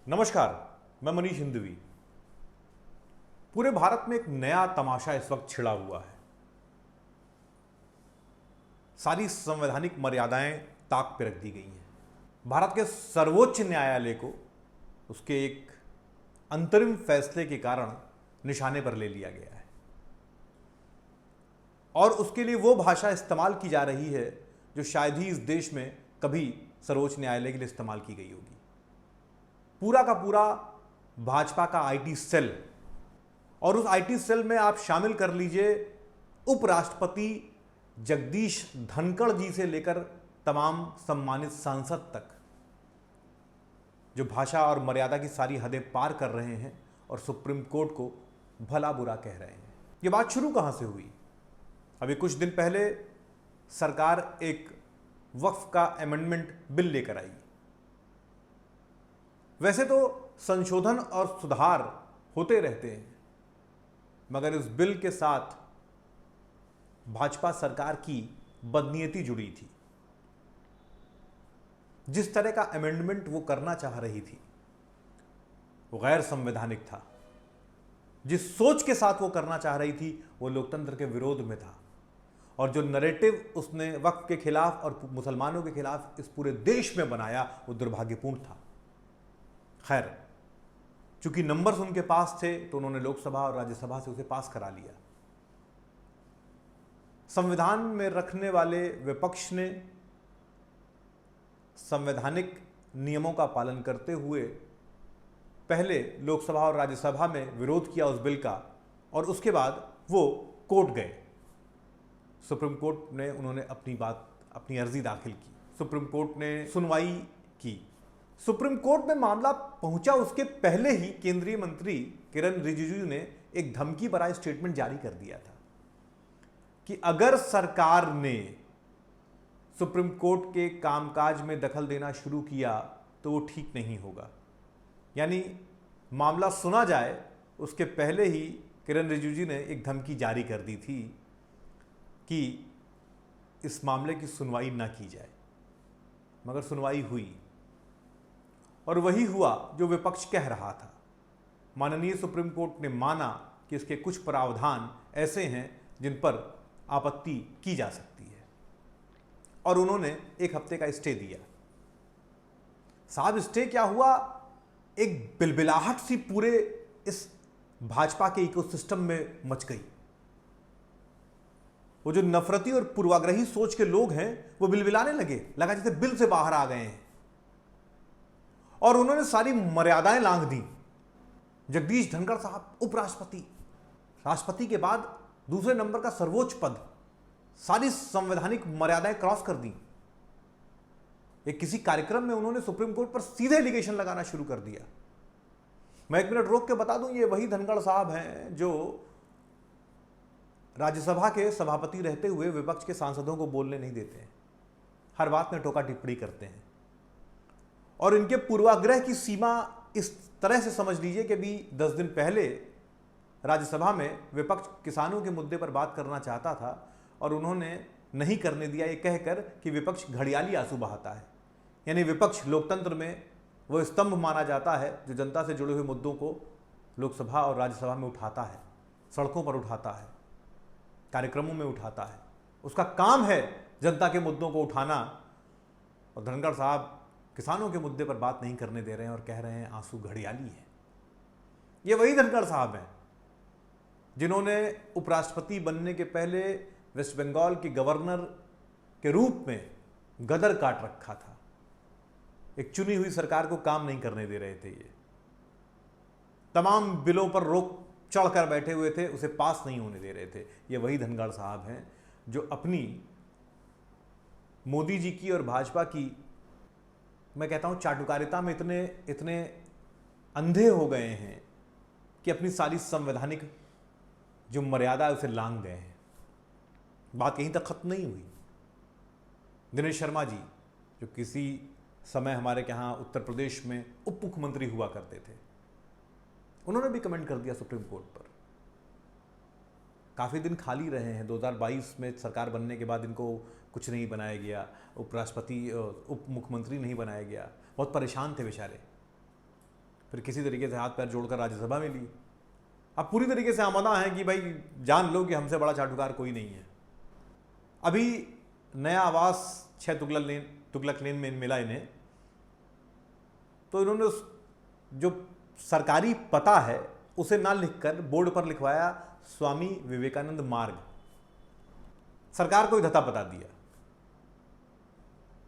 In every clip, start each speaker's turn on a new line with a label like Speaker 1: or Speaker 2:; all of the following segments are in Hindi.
Speaker 1: नमस्कार, मैं मनीष हिंदवी। पूरे भारत में एक नया तमाशा इस वक्त छिड़ा हुआ है। सारी संवैधानिक मर्यादाएं ताक पे रख दी गई हैं। भारत के सर्वोच्च न्यायालय को उसके एक अंतरिम फैसले के कारण निशाने पर ले लिया गया है और उसके लिए वो भाषा इस्तेमाल की जा रही है जो शायद ही इस देश में कभी सर्वोच्च न्यायालय के लिए इस्तेमाल की गई होगी। पूरा का पूरा भाजपा का आईटी सेल, और उस आईटी सेल में आप शामिल कर लीजिए उपराष्ट्रपति जगदीश धनखड़ जी से लेकर तमाम सम्मानित सांसद तक, जो भाषा और मर्यादा की सारी हदें पार कर रहे हैं और सुप्रीम कोर्ट को भला बुरा कह रहे हैं। ये बात शुरू कहां से हुई? अभी कुछ दिन पहले सरकार एक वक्फ का अमेंडमेंट बिल लेकर आई। वैसे तो संशोधन और सुधार होते रहते हैं, मगर इस बिल के साथ भाजपा सरकार की बदनीयती जुड़ी थी। जिस तरह का अमेंडमेंट वो करना चाह रही थी वो गैर संवैधानिक था। जिस सोच के साथ वो करना चाह रही थी वो लोकतंत्र के विरोध में था, और जो नैरेटिव उसने वक्फ के खिलाफ और मुसलमानों के खिलाफ इस पूरे देश में बनाया वो दुर्भाग्यपूर्ण था। खैर, चूंकि नंबर्स उनके पास थे तो उन्होंने लोकसभा और राज्यसभा से उसे पास करा लिया। संविधान में रखने वाले विपक्ष ने संवैधानिक नियमों का पालन करते हुए पहले लोकसभा और राज्यसभा में विरोध किया उस बिल का, और उसके बाद वो कोर्ट गए। सुप्रीम कोर्ट ने उन्होंने अपनी अर्जी दाखिल की। सुप्रीम कोर्ट ने सुनवाई की। सुप्रीम कोर्ट में मामला पहुंचा उसके पहले ही केंद्रीय मंत्री किरण रिजिजू ने एक धमकी भरा स्टेटमेंट जारी कर दिया था कि अगर सरकार ने सुप्रीम कोर्ट के कामकाज में दखल देना शुरू किया तो वो ठीक नहीं होगा। यानी मामला सुना जाए उसके पहले ही किरण रिजिजू ने एक धमकी जारी कर दी थी कि इस मामले की सुनवाई ना की जाए। मगर सुनवाई हुई, और वही हुआ जो विपक्ष कह रहा था। माननीय सुप्रीम कोर्ट ने माना कि इसके कुछ प्रावधान ऐसे हैं जिन पर आपत्ति की जा सकती है, और उन्होंने एक हफ्ते का स्टे दिया। साहब, स्टे क्या हुआ, एक बिलबिलाहट सी पूरे इस भाजपा के इकोसिस्टम में मच गई। वो जो नफरती और पूर्वाग्रही सोच के लोग हैं वो बिलबिलाने लगा जैसे बिल से बाहर आ गए हैं, और उन्होंने सारी मर्यादाएं लांघ दी। जगदीश धनखड़ साहब उपराष्ट्रपति, राष्ट्रपति के बाद दूसरे नंबर का सर्वोच्च पद, सारी संवैधानिक मर्यादाएं क्रॉस कर दी। एक किसी कार्यक्रम में उन्होंने सुप्रीम कोर्ट पर सीधे एलिगेशन लगाना शुरू कर दिया। मैं एक मिनट रोक के बता दूं, ये वही धनखड़ साहब हैं जो राज्यसभा के सभापति रहते हुए विपक्ष के सांसदों को बोलने नहीं देते हैं, हर बात में टोका टिप्पणी करते हैं, और इनके पूर्वाग्रह की सीमा इस तरह से समझ लीजिए कि भी 10 दिन पहले राज्यसभा में विपक्ष किसानों के मुद्दे पर बात करना चाहता था और उन्होंने नहीं करने दिया, ये कहकर कि विपक्ष घड़ियाली आंसू बहाता है। यानी विपक्ष लोकतंत्र में वो स्तंभ माना जाता है जो जनता से जुड़े हुए मुद्दों को लोकसभा और राज्यसभा में उठाता है, सड़कों पर उठाता है, कार्यक्रमों में उठाता है। उसका काम है जनता के मुद्दों को उठाना, और धनखड़ साहब किसानों के मुद्दे पर बात नहीं करने दे रहे हैं और कह रहे हैं आंसू घड़ियाली है। ये वही धनखड़ साहब हैं जिन्होंने उपराष्ट्रपति बनने के पहले वेस्ट बंगाल के गवर्नर के रूप में गदर काट रखा था। एक चुनी हुई सरकार को काम नहीं करने दे रहे थे। ये तमाम बिलों पर रोक चढ़कर बैठे हुए थे, उसे पास नहीं होने दे रहे थे। ये वही धनखड़ साहब हैं जो अपनी मोदी जी की और भाजपा की, मैं कहता हूं, चाटुकारिता में इतने अंधे हो गए हैं कि अपनी सारी संवैधानिक जो मर्यादा है उसे लांघ गए हैं। बात यहीं तक खत्म नहीं हुई। दिनेश शर्मा जी, जो किसी समय हमारे यहाँ उत्तर प्रदेश में उप मुख्यमंत्री हुआ करते थे, उन्होंने भी कमेंट कर दिया सुप्रीम कोर्ट पर। काफ़ी दिन खाली रहे हैं। 2022 में सरकार बनने के बाद इनको कुछ नहीं बनाया गया, उपराष्ट्रपति उप मुख्यमंत्री नहीं बनाया गया, बहुत परेशान थे बेचारे। फिर किसी तरीके से हाथ पैर जोड़कर राज्यसभा में ली। अब पूरी तरीके से आमादा है कि भाई जान लो कि हमसे बड़ा चाटुकार कोई नहीं है। अभी नया आवास 6 तुगलक लेन में मिला इन्हें, तो इन्होंने जो सरकारी पता है उसे ना लिखकर बोर्ड पर लिखवाया स्वामी विवेकानंद मार्ग। सरकार को धता पता दिया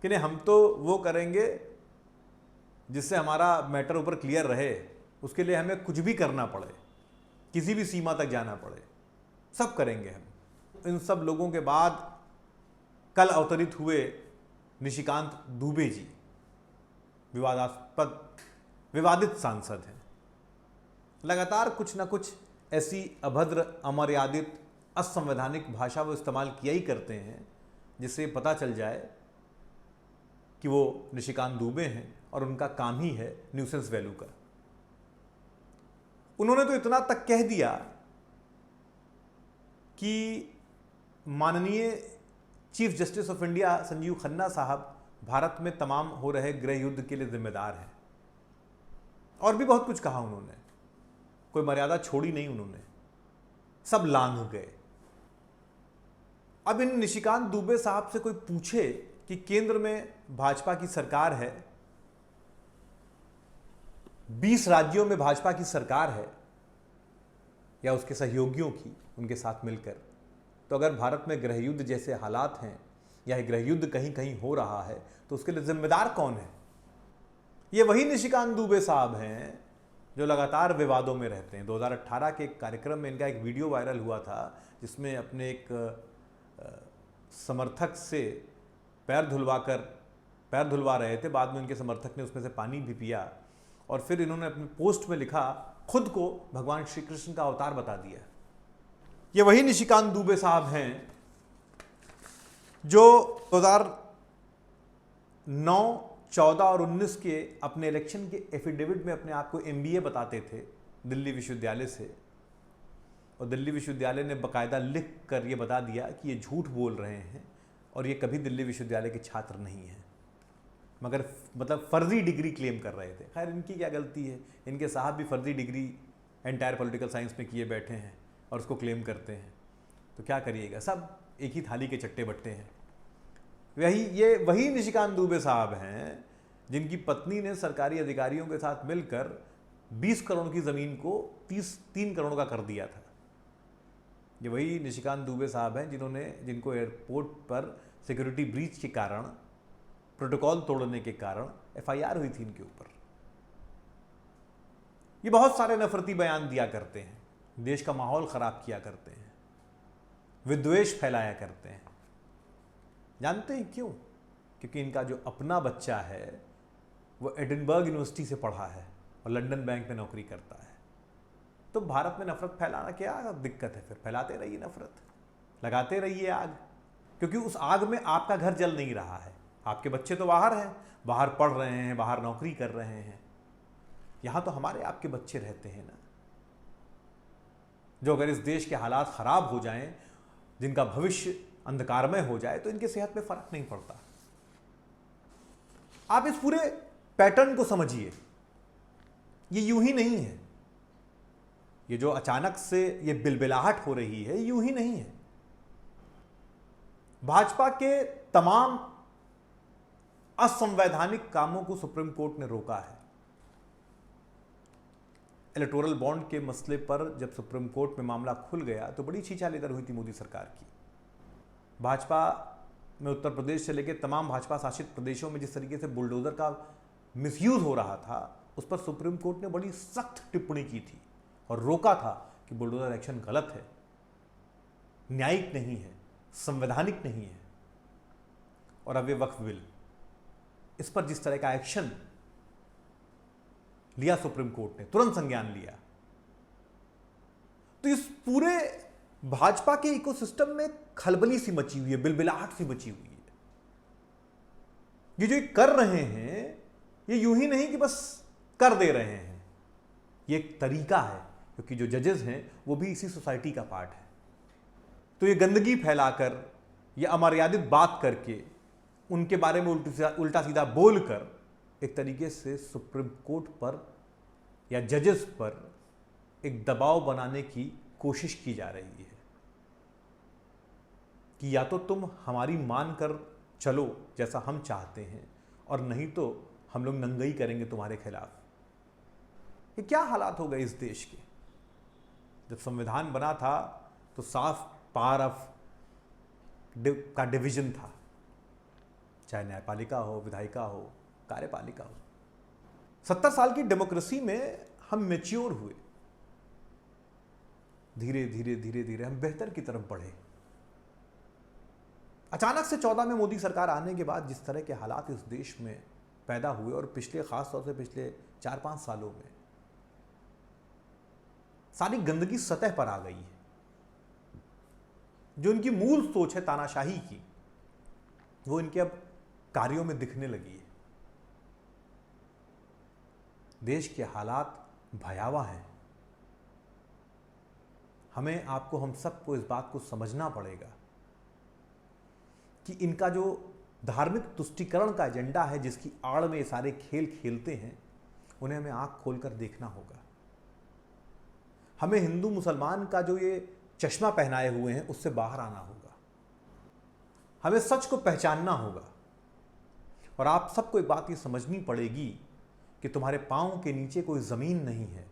Speaker 1: कि नहीं, हम तो वो करेंगे जिससे हमारा मैटर ऊपर क्लियर रहे, उसके लिए हमें कुछ भी करना पड़े, किसी भी सीमा तक जाना पड़े, सब करेंगे हम। इन सब लोगों के बाद कल अवतरित हुए निशिकांत दुबे जी, विवादित सांसद हैं। लगातार कुछ ना कुछ ऐसी अभद्र, अमर्यादित, असंवैधानिक भाषा वो इस्तेमाल किया ही करते हैं जिससे पता चल जाए कि वो निशिकांत दुबे हैं और उनका काम ही है न्यूसेंस वैल्यू का। उन्होंने तो इतना तक कह दिया कि माननीय chief justice of India Sanjeev Khanna साहब भारत में तमाम हो रहे गृह युद्ध के लिए जिम्मेदार हैं। और भी बहुत कुछ कहा उन्होंने, कोई मर्यादा छोड़ी नहीं उन्होंने, सब लांघ गए। अब इन निशिकांत दुबे साहब से कोई पूछे कि केंद्र में भाजपा की सरकार है, 20 राज्यों में भाजपा की सरकार है या उसके सहयोगियों की, उनके साथ मिलकर, तो अगर भारत में गृह युद्ध जैसे हालात हैं या गृह युद्ध कहीं कहीं हो रहा है तो उसके लिए जिम्मेदार कौन है? ये वही निशिकांत दुबे साहब हैं जो लगातार विवादों में रहते हैं। 2018 के एक कार्यक्रम में इनका एक वीडियो वायरल हुआ था जिसमें अपने एक समर्थक से पैर धुलवा रहे थे। बाद में उनके समर्थक ने उसमें से पानी भी पिया और फिर इन्होंने अपने पोस्ट में लिखा, खुद को भगवान श्री कृष्ण का अवतार बता दिया। ये वही निशिकांत दुबे साहब हैं जो 2009, 14 और 19 के अपने इलेक्शन के एफिडेविट में अपने आप को MBA बताते थे दिल्ली विश्वविद्यालय से, और दिल्ली विश्वविद्यालय ने बाकायदा लिख कर ये बता दिया कि ये झूठ बोल रहे हैं और ये कभी दिल्ली विश्वविद्यालय के छात्र नहीं हैं, मगर मतलब फर्जी डिग्री क्लेम कर रहे थे। खैर इनकी क्या गलती है, इनके साहब भी फर्जी डिग्री एंटायर पॉलिटिकल साइंस में किए बैठे हैं और उसको क्लेम करते हैं, तो क्या करिएगा, सब एक ही थाली के चट्टे बट्टे हैं। वही निशिकांत दुबे साहब हैं जिनकी पत्नी ने सरकारी अधिकारियों के साथ मिलकर 20 करोड़ की ज़मीन को 3 करोड़ का कर दिया था। ये वही निशिकांत दुबे साहब हैं जिनको एयरपोर्ट पर सिक्योरिटी ब्रीच के कारण, प्रोटोकॉल तोड़ने के कारण FIR हुई थी इनके ऊपर। ये बहुत सारे नफरती बयान दिया करते हैं, देश का माहौल खराब किया करते हैं, विद्वेष फैलाया करते हैं। जानते हैं क्यों? क्योंकि इनका जो अपना बच्चा है वो एडिनबर्ग यूनिवर्सिटी से पढ़ा है और लंदन बैंक में नौकरी करता है। तो भारत में नफरत फैलाना क्या दिक्कत है? फिर फैलाते रहिए नफरत, लगाते रहिए आग, क्योंकि उस आग में आपका घर जल नहीं रहा है। आपके बच्चे तो बाहर हैं, बाहर पढ़ रहे हैं, बाहर नौकरी कर रहे हैं। यहां तो हमारे आपके बच्चे रहते हैं ना, जो अगर इस देश के हालात खराब हो जाएं, जिनका भविष्य अंधकारमय हो जाए, तो इनके सेहत पे फर्क नहीं पड़ता। आप इस पूरे पैटर्न को समझिए, ये यूं ही नहीं है। ये जो अचानक से ये बिलबिलाहट हो रही है, यूं ही नहीं है। भाजपा के तमाम असंवैधानिक कामों को सुप्रीम कोर्ट ने रोका है। इलेक्टोरल बॉन्ड के मसले पर जब सुप्रीम कोर्ट में मामला खुल गया तो बड़ी छीछाल इधर हुई थी मोदी सरकार की। भाजपा में उत्तर प्रदेश से लेकर तमाम भाजपा शासित प्रदेशों में जिस तरीके से बुलडोजर का मिसयूज हो रहा था, उस पर सुप्रीम कोर्ट ने बड़ी सख्त टिप्पणी की थी और रोका था कि बुलडोजर एक्शन गलत है, न्यायिक नहीं है, संवैधानिक नहीं है। और अब ये वक्फ बिल, इस पर जिस तरह का एक्शन लिया सुप्रीम कोर्ट ने, तुरंत संज्ञान लिया, तो इस पूरे भाजपा के इकोसिस्टम में खलबली सी मची हुई है, बिलबिलाहट सी मची हुई है। ये जो कर रहे हैं, ये यूं ही नहीं कि बस कर दे रहे हैं, ये एक तरीका है, क्योंकि जो जजेस हैं वो भी इसी सोसाइटी का पार्ट है। तो ये गंदगी फैलाकर, ये अमर्यादित बात करके, उनके बारे में उल्टा सीधा बोलकर एक तरीके से सुप्रीम कोर्ट पर या जजेस पर एक दबाव बनाने की कोशिश की जा रही है कि या तो तुम हमारी मान कर चलो जैसा हम चाहते हैं, और नहीं तो हम लोग नंगई करेंगे तुम्हारे खिलाफ। ये क्या हालात हो गए इस देश के। जब संविधान बना था तो साफ पावर ऑफ का डिवीजन था, चाहे न्यायपालिका हो, विधायिका हो, कार्यपालिका हो। 70 साल की डेमोक्रेसी में हम मैच्योर हुए, धीरे धीरे धीरे धीरे हम बेहतर की तरफ बढ़े। अचानक से 14 में मोदी सरकार आने के बाद जिस तरह के हालात इस देश में पैदा हुए, और पिछले खासतौर से पिछले 4-5 सालों में सारी गंदगी सतह पर आ गई है। जो इनकी मूल सोच है तानाशाही की, वो इनके अब कार्यों में दिखने लगी है। देश के हालात भयावह हैं। हमें, आपको, हम सबको इस बात को समझना पड़ेगा कि इनका जो धार्मिक तुष्टीकरण का एजेंडा है, जिसकी आड़ में ये सारे खेल खेलते हैं, उन्हें हमें आंख खोलकर देखना होगा। हमें हिंदू मुसलमान का जो ये चश्मा पहनाए हुए हैं उससे बाहर आना होगा। हमें सच को पहचानना होगा। और आप सबको एक बात ये समझनी पड़ेगी कि तुम्हारे पांव के नीचे कोई ज़मीन नहीं है।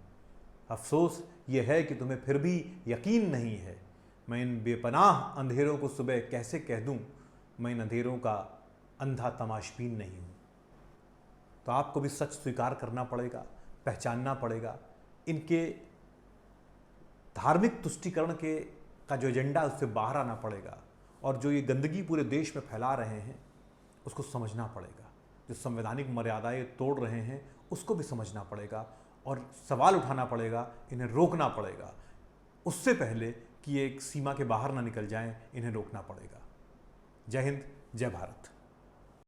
Speaker 1: अफसोस ये है कि तुम्हें फिर भी यकीन नहीं है। मैं इन बेपनाह अंधेरों को सुबह कैसे कह दूं, मैं इन अंधेरों का अंधा तमाशबीन नहीं हूं। तो आपको भी सच स्वीकार करना पड़ेगा, पहचानना पड़ेगा। इनके धार्मिक तुष्टीकरण का जो एजेंडा है उससे बाहर आना पड़ेगा, और जो ये गंदगी पूरे देश में फैला रहे हैं उसको समझना पड़ेगा। जो संवैधानिक मर्यादाएं तोड़ रहे हैं उसको भी समझना पड़ेगा, और सवाल उठाना पड़ेगा, इन्हें रोकना पड़ेगा। उससे पहले कि ये एक सीमा के बाहर ना निकल जाएं, इन्हें रोकना पड़ेगा। जय हिंद, जय भारत।